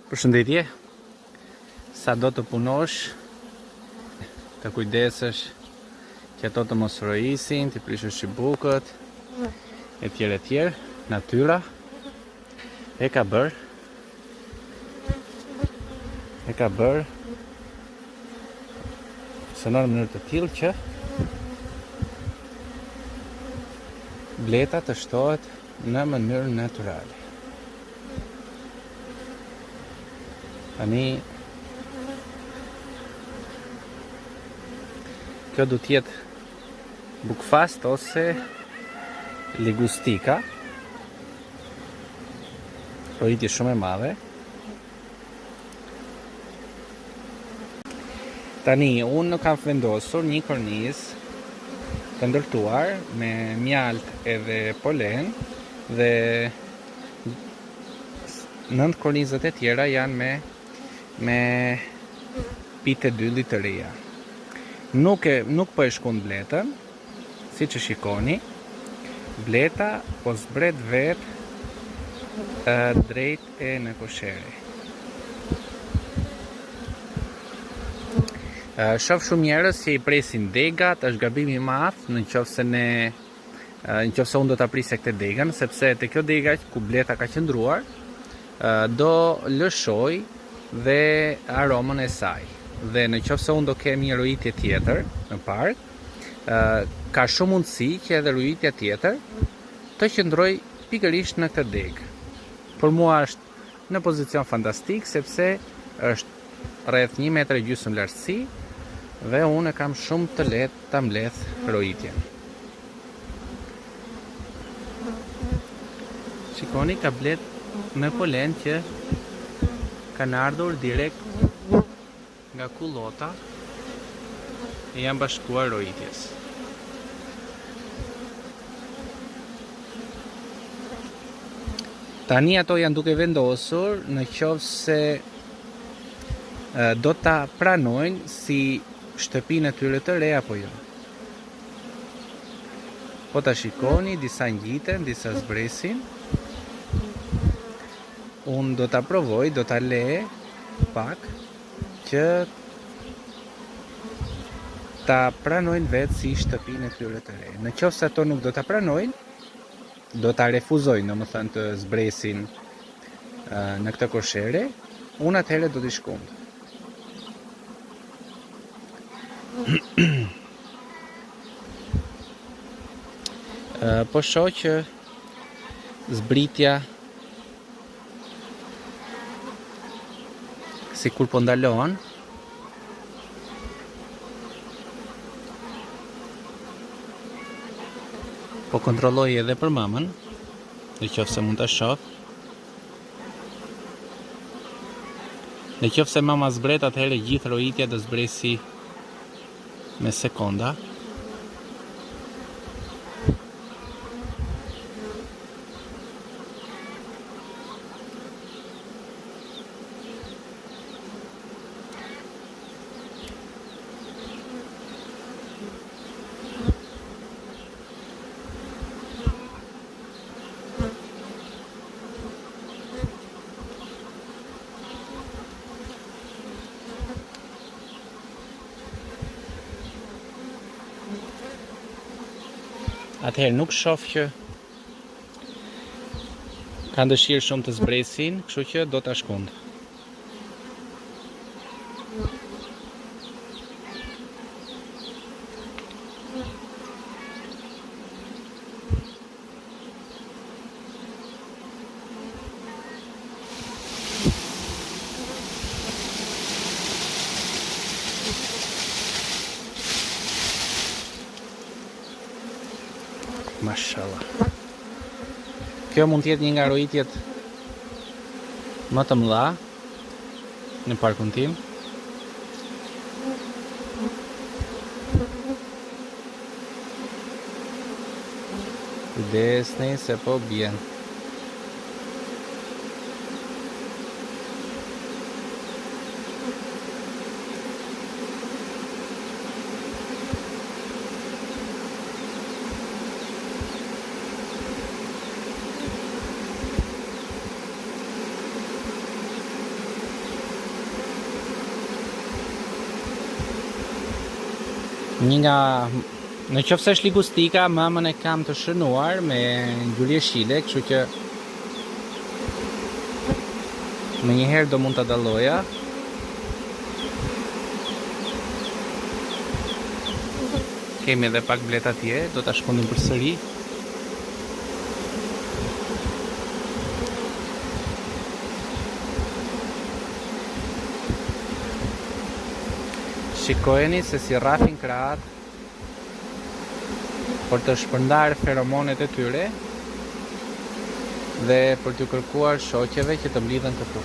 Përshëndetje. Sa do të punosh, të kujdesesh që ato të mos rrojisin, të prishësh çibukët, etj. Natyra e ka bërë se në mënyrë të tillë që bleta të shtohet në mënyrë natyrale. Tani kjo du t'jetë bukfast ose ligustika, rrojitje shumë e madhe. Tani unë nuk kam vendosur një kornizë të ndërtuar me mjalt edhe polen dhe 9 kornizat e tjera janë me pite dyllit të reja. Nuk po e shkon bletën, si që shikoni, bleta po zbret vetë drejt e në koshere. Shoh shumë njerëz që i presin degat, është gabim i madh nëse unë do ta prisja këtë degën, sepse te kjo dega ku bleta ka qëndruar, do lëshoj dhe aromën e saj. Dhe nëse unë do kem një rrojitje tjetër në park, ka shumë mundësi që edhe rrojitja tjetër të qëndroj pikërisht në këtë degë. Për mua është në pozicion fantastik sepse është rreth 1,5 metër lartësi dhe unë kam shumë të lehtë ta mbledh rrojitjen. Shikoni, ka blet me polen që kanë ardhur direkt nga kullota e janë bashkuar rrojitjes. Tani ato janë duke vendosur në qoftë se do ta pranojnë si shtëpinë e tyre të re apo jo. Po ta shikoni, disa ngjiten, disa zbresin. Unë do ta provoj, do ta le pak që ta pranojnë vetë si shtëpinë e tyre të re. Në qoftë se ato nuk do ta pranojnë, do ta refuzojnë, domethënë të zbresin në këtë koshere, unë atëherë do t'i shkund. Po shoh që zbritja sikur po ndalohen. Po kontrolloj edhe për mamën, nëse mund ta shoh. Nëse mama zbret, atëherë gjithë rrojitja do zbresi me sekonda. Atëherë nuk shoh që kanë dëshirë shumë të zbresin, kështu që do ta shkund. Mashallah. Kjo mund të jetë një nga rrojitjet më të mëdha në parkun tim. Kujdesni se po bien. Një nga në qoftë se është ligustika, mamën e kam të shënuar me ngjyrë jeshile, kështu që më njëherë do mund ta dalloja. Kemi edhe pak bleta tje, do ta shkonim përsëri. Shikojeni se si rrafin krahat për të shpërndarë feromonet e tyre dhe për t'u kërkuar shoqeve që të mblidhen këtu.